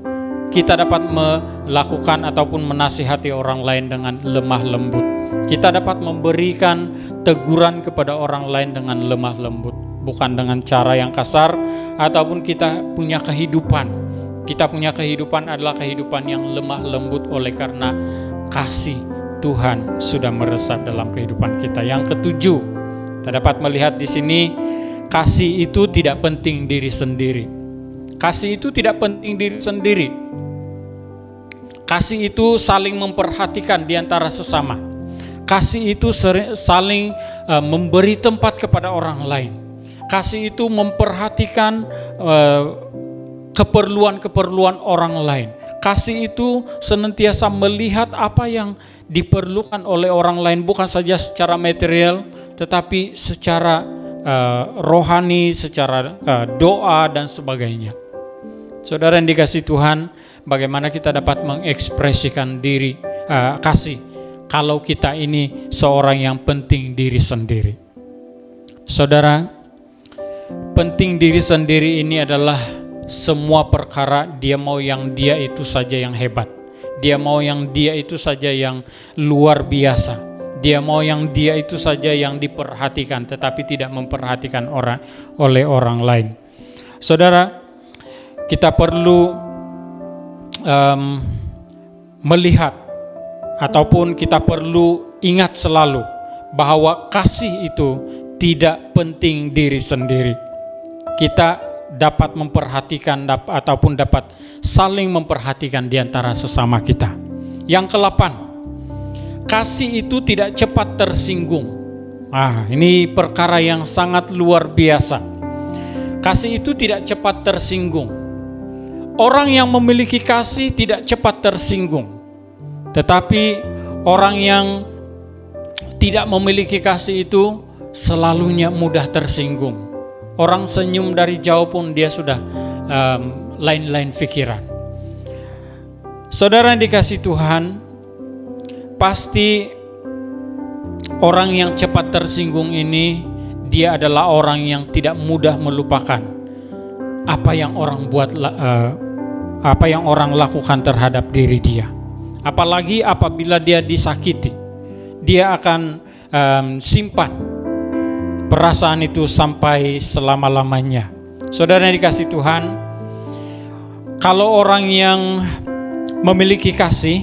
Kita dapat melakukan ataupun menasihati orang lain dengan lemah lembut. Kita dapat memberikan teguran kepada orang lain dengan lemah lembut, bukan dengan cara yang kasar ataupun kita punya kehidupan. Kita punya kehidupan adalah kehidupan yang lemah lembut oleh karena kasih Tuhan sudah meresap dalam kehidupan kita. Yang ketujuh, kita dapat melihat di sini kasih itu tidak penting diri sendiri. Kasih itu tidak penting diri sendiri. Kasih itu saling memperhatikan di antara sesama. Kasih itu saling memberi tempat kepada orang lain. Kasih itu memperhatikan keperluan-keperluan orang lain. Kasih itu senantiasa melihat apa yang diperlukan oleh orang lain, bukan saja secara material, tetapi secara rohani, secara doa dan sebagainya. Saudara yang dikasihi Tuhan, bagaimana kita dapat mengekspresikan diri kasih kalau kita ini seorang yang penting diri sendiri. Saudara, penting diri sendiri ini adalah semua perkara dia mau yang dia itu saja yang hebat. Dia mau yang dia itu saja yang luar biasa. Dia mau yang dia itu saja yang diperhatikan, tetapi tidak memperhatikan oleh orang lain. Saudara, kita perlu melihat ataupun kita perlu ingat selalu bahwa kasih itu tidak penting diri sendiri. Kita dapat memperhatikan ataupun dapat saling memperhatikan di antara sesama kita. Yang ke-8, kasih itu tidak cepat tersinggung. Ini perkara yang sangat luar biasa. Kasih itu tidak cepat tersinggung. Orang yang memiliki kasih tidak cepat tersinggung. Tetapi orang yang tidak memiliki kasih itu selalunya mudah tersinggung. Orang senyum dari jauh pun dia sudah lain-lain pikiran. Saudara yang dikasihi Tuhan, pasti orang yang cepat tersinggung ini dia adalah orang yang tidak mudah melupakan apa yang orang lakukan terhadap diri dia. Apalagi apabila dia disakiti, dia akan simpan perasaan itu sampai selama-lamanya. Saudara yang dikasihi Tuhan, kalau orang yang memiliki kasih,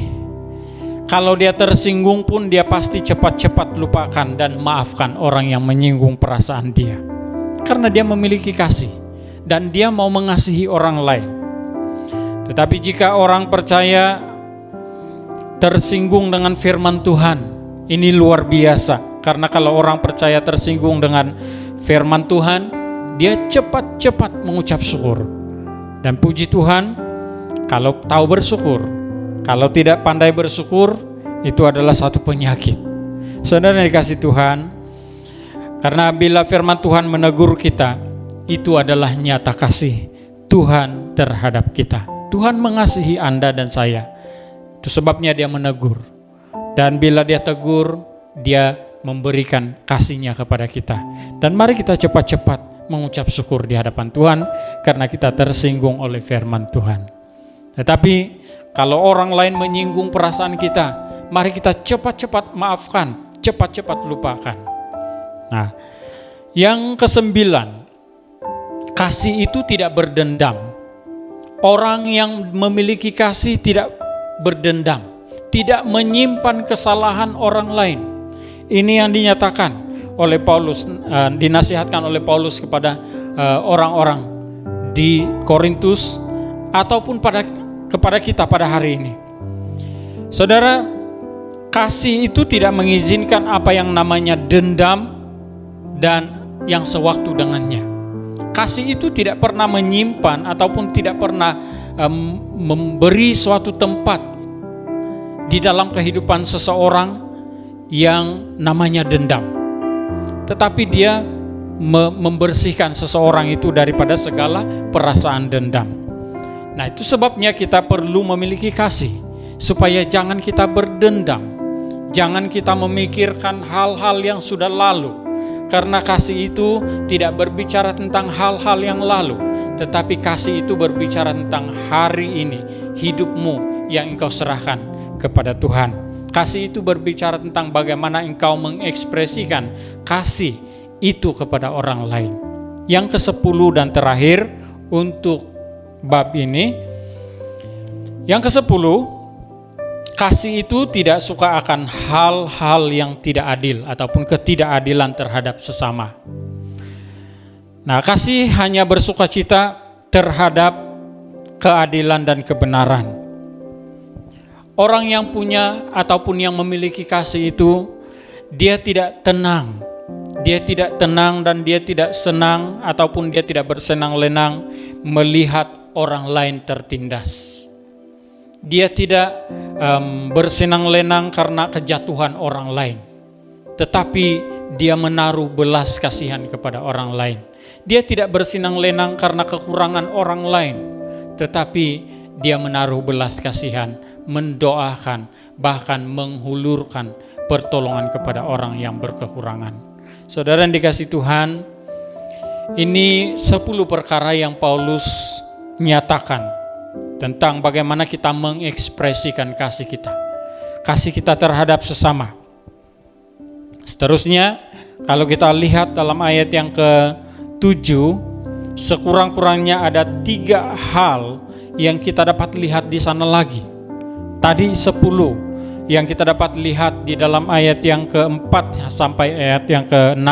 kalau dia tersinggung pun dia pasti cepat-cepat lupakan dan maafkan orang yang menyinggung perasaan dia. Karena dia memiliki kasih dan dia mau mengasihi orang lain. Tetapi jika orang percaya tersinggung dengan firman Tuhan, ini luar biasa. Karena kalau orang percaya tersinggung dengan firman Tuhan, dia cepat-cepat mengucap syukur. Dan puji Tuhan, kalau tahu bersyukur, kalau tidak pandai bersyukur, itu adalah satu penyakit. Saudara yang dikasih Tuhan, karena bila firman Tuhan menegur kita, itu adalah nyata kasih Tuhan terhadap kita. Tuhan mengasihi Anda dan saya. Itu sebabnya dia menegur. Dan bila dia tegur, dia memberikan kasihnya kepada kita. Dan mari kita cepat-cepat mengucap syukur di hadapan Tuhan karena kita tersinggung oleh firman Tuhan. Tetapi kalau orang lain menyinggung perasaan kita, mari kita cepat-cepat maafkan, cepat-cepat lupakan. Nah, yang ke-9, kasih itu tidak berdendam. Orang yang memiliki kasih tidak berdendam, tidak menyimpan kesalahan orang lain. Ini yang dinyatakan oleh Paulus, dinasihatkan oleh Paulus kepada orang-orang di Korintus ataupun kepada kita pada hari ini. Saudara, kasih itu tidak mengizinkan apa yang namanya dendam dan yang sewaktu dengannya. Kasih itu tidak pernah menyimpan ataupun tidak pernah memberi suatu tempat di dalam kehidupan seseorang yang namanya dendam. Tetapi dia membersihkan seseorang itu daripada segala perasaan dendam. Nah, itu sebabnya kita perlu memiliki kasih, supaya jangan kita berdendam, jangan kita memikirkan hal-hal yang sudah lalu. Karena kasih itu tidak berbicara tentang hal-hal yang lalu, tetapi kasih itu berbicara tentang hari ini, hidupmu yang engkau serahkan kepada Tuhan. Kasih itu berbicara tentang bagaimana engkau mengekspresikan kasih itu kepada orang lain. Yang ke-10 dan terakhir untuk bab ini, yang ke-10, kasih itu tidak suka akan hal-hal yang tidak adil ataupun ketidakadilan terhadap sesama. Nah, kasih hanya bersukacita terhadap keadilan dan kebenaran. Orang yang punya ataupun yang memiliki kasih itu, dia tidak tenang. Dia tidak tenang dan dia tidak senang ataupun dia tidak bersenang-lenang melihat orang lain tertindas. Dia tidak bersenang-lenang karena kejatuhan orang lain, tetapi dia menaruh belas kasihan kepada orang lain. Dia tidak bersenang-lenang karena kekurangan orang lain, tetapi dia menaruh belas kasihan, mendoakan, bahkan menghulurkan pertolongan kepada orang yang berkekurangan. Saudara yang dikasih Tuhan, ini 10 perkara yang Paulus nyatakan tentang bagaimana kita mengekspresikan kasih kita terhadap sesama. Seterusnya, kalau kita lihat dalam ayat yang ke-7, sekurang-kurangnya ada 3 hal yang kita dapat lihat di sana lagi. Tadi 10 yang kita dapat lihat di dalam ayat yang ke-4 sampai ayat yang ke-6,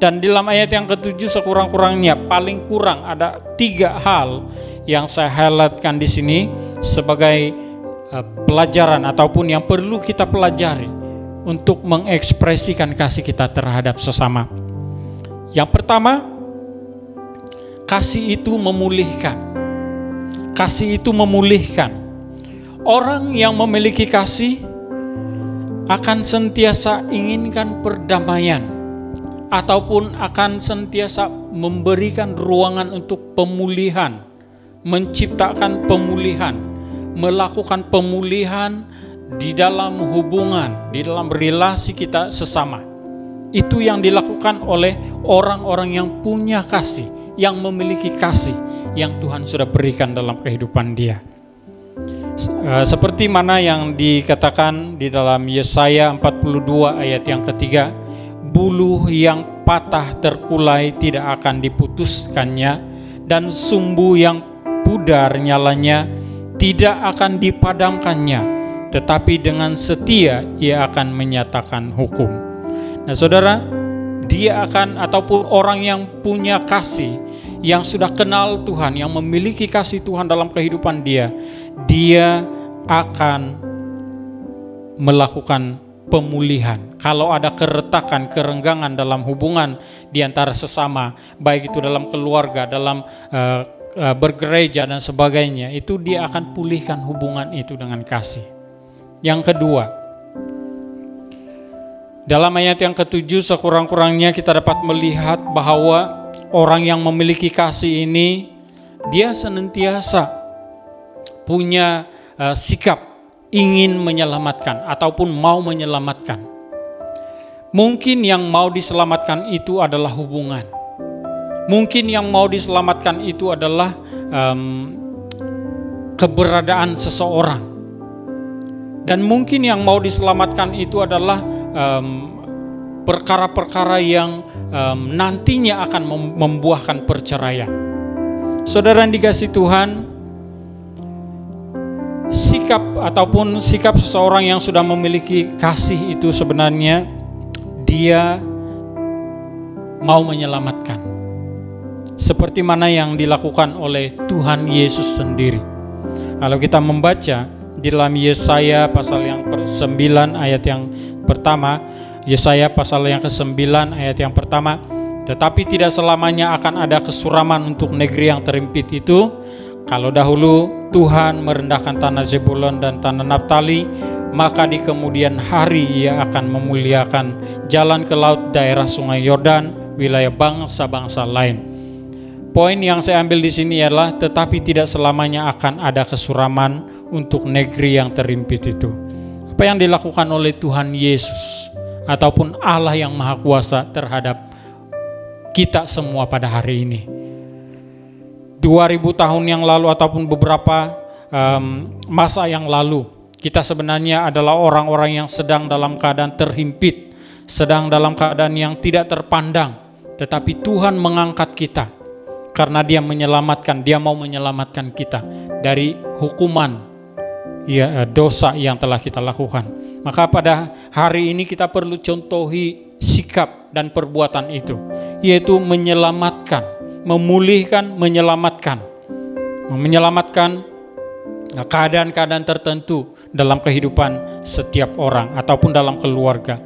dan di dalam ayat yang ke-7 sekurang-kurangnya paling kurang ada 3 hal yang saya highlightkan di sini sebagai pelajaran ataupun yang perlu kita pelajari untuk mengekspresikan kasih kita terhadap sesama. Yang pertama, kasih itu memulihkan. Kasih itu memulihkan. Orang yang memiliki kasih akan sentiasa inginkan perdamaian ataupun akan sentiasa memberikan ruangan untuk pemulihan, menciptakan pemulihan, melakukan pemulihan di dalam hubungan, di dalam relasi kita sesama. Itu yang dilakukan oleh orang-orang yang punya kasih, yang memiliki kasih yang Tuhan sudah berikan dalam kehidupan dia. Seperti mana yang dikatakan di dalam Yesaya 42 ayat yang ketiga, buluh yang patah terkulai tidak akan diputuskannya, dan sumbu yang pudar nyalanya tidak akan dipadamkannya, tetapi dengan setia ia akan menyatakan hukum. Nah saudara, dia akan ataupun orang yang punya kasih, yang sudah kenal Tuhan, yang memiliki kasih Tuhan dalam kehidupan dia akan melakukan pemulihan. Kalau ada keretakan, kerenggangan dalam hubungan di antara sesama, baik itu dalam keluarga, dalam bergereja dan sebagainya, itu dia akan pulihkan hubungan itu dengan kasih. Yang kedua, dalam ayat yang ke-7 sekurang-kurangnya kita dapat melihat bahwa orang yang memiliki kasih ini, dia senantiasa punya sikap ingin menyelamatkan ataupun mau menyelamatkan. Mungkin yang mau diselamatkan itu adalah hubungan. Mungkin yang mau diselamatkan itu adalah keberadaan seseorang. Dan mungkin yang mau diselamatkan itu adalah perkara-perkara yang nantinya akan membuahkan perceraian. Saudara yang dikasihi Tuhan, sikap seseorang yang sudah memiliki kasih itu sebenarnya dia mau menyelamatkan. Seperti mana yang dilakukan oleh Tuhan Yesus sendiri. Kalau kita membaca di dalam Yesaya pasal yang 9 ayat yang pertama, Yesaya pasal yang ke-9 ayat yang pertama, tetapi tidak selamanya akan ada kesuraman untuk negeri yang terimpit itu. Kalau dahulu Tuhan merendahkan tanah Zebulon dan tanah Naftali, maka di kemudian hari Ia akan memuliakan jalan ke laut daerah sungai Yordan, wilayah bangsa-bangsa lain. Poin yang saya ambil di sini adalah tetapi tidak selamanya akan ada kesuraman untuk negeri yang terimpit itu. Apa yang dilakukan oleh Tuhan Yesus ataupun Allah yang Maha Kuasa terhadap kita semua pada hari ini. 2000 tahun yang lalu ataupun beberapa masa yang lalu, kita sebenarnya adalah orang-orang yang sedang dalam keadaan terhimpit, sedang dalam keadaan yang tidak terpandang, tetapi Tuhan mengangkat kita karena Dia menyelamatkan, Dia mau menyelamatkan kita dari hukuman dosa yang telah kita lakukan. Maka pada hari ini kita perlu contohi sikap dan perbuatan itu, yaitu menyelamatkan, memulihkan, menyelamatkan keadaan-keadaan tertentu dalam kehidupan setiap orang ataupun dalam keluarga.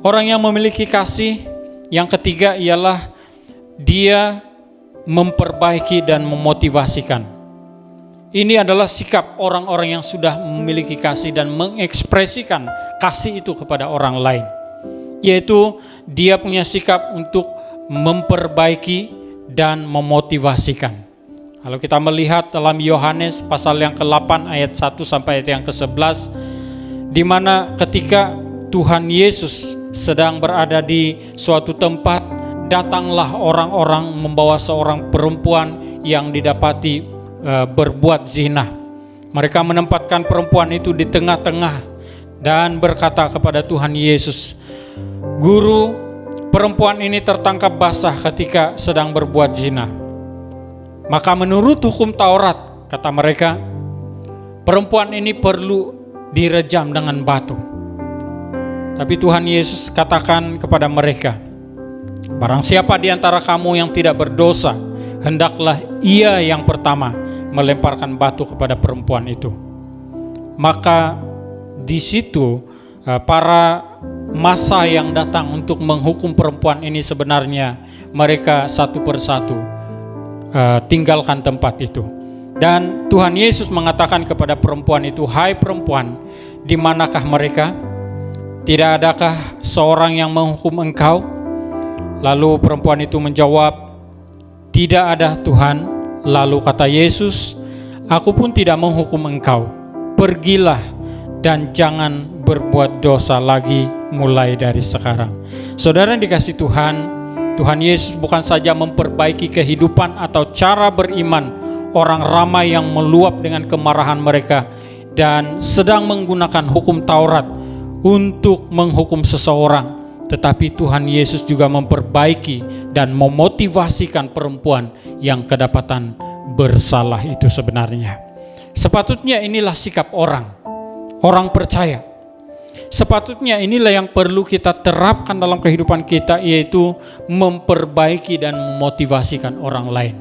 Orang yang memiliki kasih, yang ketiga ialah dia memperbaiki dan memotivasikan. Ini adalah sikap orang-orang yang sudah memiliki kasih dan mengekspresikan kasih itu kepada orang lain, yaitu dia punya sikap untuk memperbaiki dan memotivasikan. Kalau kita melihat dalam Yohanes pasal yang ke-8 ayat 1 sampai ayat yang ke-11, di mana ketika Tuhan Yesus sedang berada di suatu tempat, datanglah orang-orang membawa seorang perempuan yang didapati berbuat zina. Mereka menempatkan perempuan itu di tengah-tengah dan berkata kepada Tuhan Yesus, "Guru, perempuan ini tertangkap basah ketika sedang berbuat zina. Maka menurut hukum Taurat," kata mereka, "perempuan ini perlu direjam dengan batu." Tapi Tuhan Yesus katakan kepada mereka, "Barang siapa di antara kamu yang tidak berdosa, hendaklah ia yang pertama melemparkan batu kepada perempuan itu." Maka di situ para masa yang datang untuk menghukum perempuan ini sebenarnya mereka satu persatu tinggalkan tempat itu. Dan Tuhan Yesus mengatakan kepada perempuan itu, "Hai perempuan, di manakah mereka? Tidak adakah seorang yang menghukum engkau?" Lalu perempuan itu menjawab, "Tidak ada Tuhan." Lalu kata Yesus, "Aku pun tidak menghukum engkau. Pergilah dan jangan berbuat dosa lagi mulai dari sekarang." Saudara yang dikasihi Tuhan, Tuhan Yesus bukan saja memperbaiki kehidupan atau cara beriman orang ramai yang meluap dengan kemarahan mereka dan sedang menggunakan hukum Taurat untuk menghukum seseorang, tetapi Tuhan Yesus juga memperbaiki dan memotivasikan perempuan yang kedapatan bersalah itu sebenarnya. Sepatutnya inilah sikap orang percaya. Sepatutnya inilah yang perlu kita terapkan dalam kehidupan kita, yaitu memperbaiki dan memotivasikan orang lain.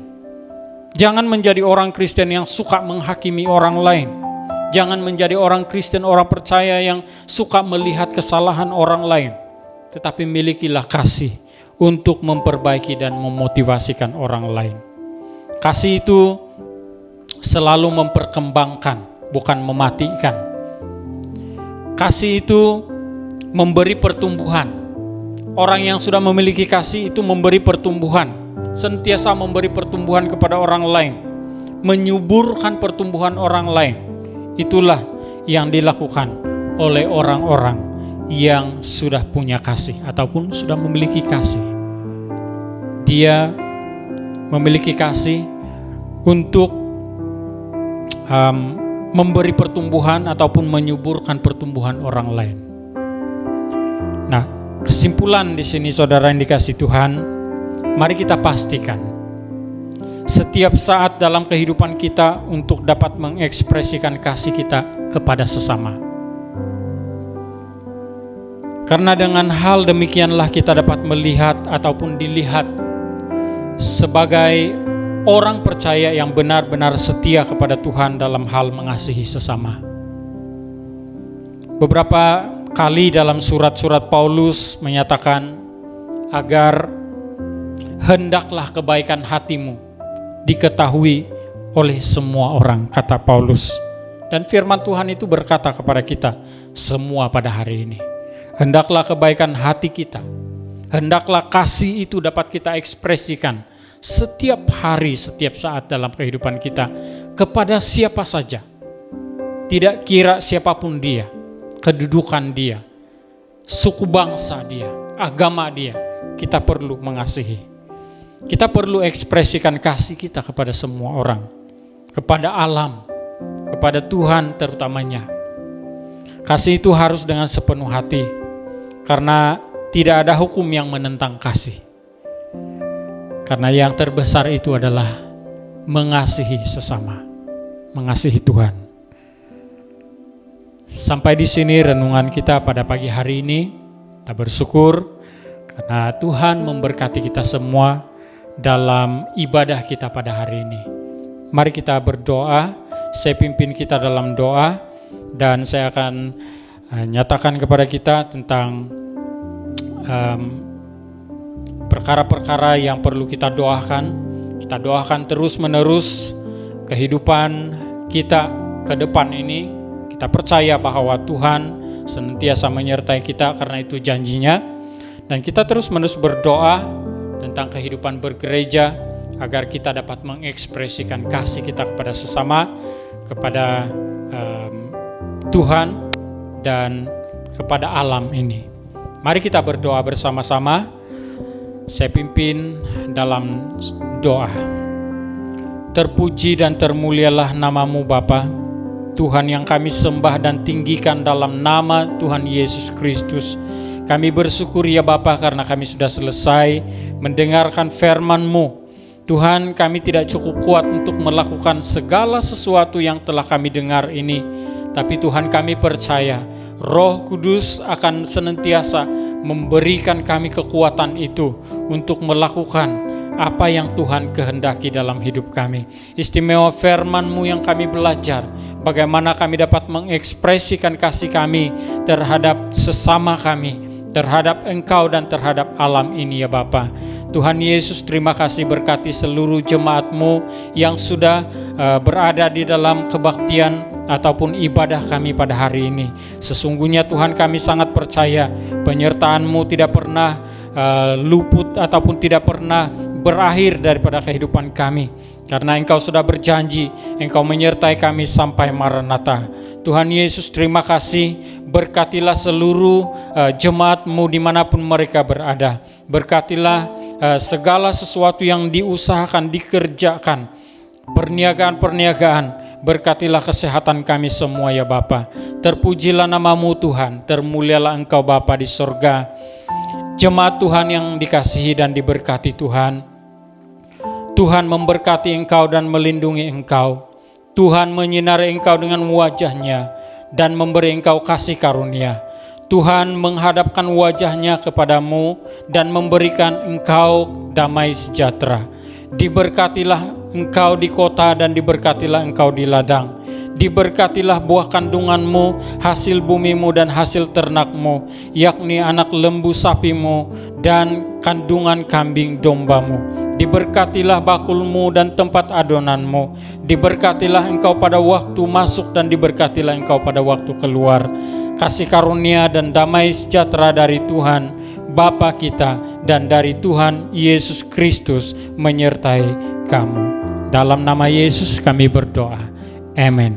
Jangan menjadi orang Kristen yang suka menghakimi orang lain. Jangan menjadi orang Kristen, orang percaya yang suka melihat kesalahan orang lain. Tetapi milikilah kasih untuk memperbaiki dan memotivasikan orang lain. Kasih itu selalu memperkembangkan, bukan mematikan. Kasih itu memberi pertumbuhan. Orang yang sudah memiliki kasih itu memberi pertumbuhan. Sentiasa memberi pertumbuhan kepada orang lain, menyuburkan pertumbuhan orang lain. Itulah yang dilakukan oleh orang-orang yang sudah punya kasih ataupun sudah memiliki kasih. Dia memiliki kasih untuk memberi pertumbuhan ataupun menyuburkan pertumbuhan orang lain. Nah, kesimpulan di sini saudara yang dikasihi Tuhan, mari kita pastikan setiap saat dalam kehidupan kita untuk dapat mengekspresikan kasih kita kepada sesama. Karena dengan hal demikianlah kita dapat melihat ataupun dilihat sebagai orang percaya yang benar-benar setia kepada Tuhan dalam hal mengasihi sesama. Beberapa kali dalam surat-surat Paulus menyatakan agar hendaklah kebaikan hatimu diketahui oleh semua orang, kata Paulus. Dan firman Tuhan itu berkata kepada kita semua pada hari ini. Hendaklah kebaikan hati kita, hendaklah kasih itu dapat kita ekspresikan setiap hari, setiap saat dalam kehidupan kita kepada siapa saja. Tidak kira siapapun dia, kedudukan dia, suku bangsa dia, agama dia, kita perlu mengasihi. Kita perlu ekspresikan kasih kita kepada semua orang, kepada alam, kepada Tuhan terutamanya. Kasih itu harus dengan sepenuh hati, karena tidak ada hukum yang menentang kasih. Karena yang terbesar itu adalah mengasihi sesama, mengasihi Tuhan. Sampai di sini renungan kita pada pagi hari ini. Kita bersyukur karena Tuhan memberkati kita semua dalam ibadah kita pada hari ini. Mari kita berdoa. Saya pimpin kita dalam doa dan saya akan nyatakan kepada kita tentang perkara-perkara yang perlu kita doakan. Kita doakan terus-menerus kehidupan kita ke depan ini. Kita percaya bahwa Tuhan senantiasa menyertai kita karena itu janjinya. Dan kita terus-menerus berdoa tentang kehidupan bergereja agar kita dapat mengekspresikan kasih kita kepada sesama, kepada Tuhan dan kepada alam ini. Mari kita berdoa bersama-sama. Saya pimpin dalam doa. Terpuji dan termulialah nama-Mu Bapa, Tuhan yang kami sembah dan tinggikan dalam nama Tuhan Yesus Kristus. Kami bersyukur ya Bapa karena kami sudah selesai mendengarkan firman-Mu. Tuhan, kami tidak cukup kuat untuk melakukan segala sesuatu yang telah kami dengar ini. Tapi Tuhan, kami percaya Roh Kudus akan senantiasa memberikan kami kekuatan itu untuk melakukan apa yang Tuhan kehendaki dalam hidup kami. Istimewa firman-Mu yang kami belajar, bagaimana kami dapat mengekspresikan kasih kami terhadap sesama kami, terhadap Engkau dan terhadap alam ini ya Bapa. Tuhan Yesus, terima kasih berkati seluruh jemaat-Mu yang sudah berada di dalam kebaktian ataupun ibadah kami pada hari ini. Sesungguhnya Tuhan, kami sangat percaya penyertaan-Mu tidak pernah luput ataupun tidak pernah berakhir daripada kehidupan kami. Karena Engkau sudah berjanji, Engkau menyertai kami sampai Maranatha. Tuhan Yesus, terima kasih, berkatilah seluruh jemaat-Mu dimanapun mereka berada. Berkatilah segala sesuatu yang diusahakan, dikerjakan, perniagaan-perniagaan. Berkatilah kesehatan kami semua ya Bapa. Terpujilah nama-Mu Tuhan, termulialah Engkau Bapa di sorga. Jemaat Tuhan yang dikasihi dan diberkati Tuhan, Tuhan memberkati engkau dan melindungi engkau. Tuhan menyinari engkau dengan wajah-Nya dan memberi engkau kasih karunia. Tuhan menghadapkan wajah-Nya kepadamu dan memberikan engkau damai sejahtera. Diberkatilah engkau di kota dan diberkatilah engkau di ladang. Diberkatilah buah kandunganmu, hasil bumimu dan hasil ternakmu, yakni anak lembu sapimu dan kandungan kambing dombamu. Diberkatilah bakulmu dan tempat adonanmu. Diberkatilah engkau pada waktu masuk dan diberkatilah engkau pada waktu keluar. Kasih karunia dan damai sejahtera dari Tuhan Bapa kita dan dari Tuhan Yesus Kristus menyertai kamu. Dalam nama Yesus kami berdoa. Amin.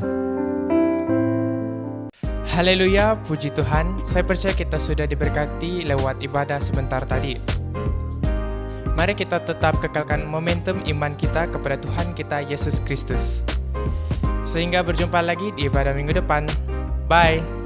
Haleluya, puji Tuhan. Saya percaya kita sudah diberkati lewat ibadah sebentar tadi. Mari kita tetap kekalkan momentum iman kita kepada Tuhan kita Yesus Kristus. Sehingga berjumpa lagi di ibadah minggu depan. Bye.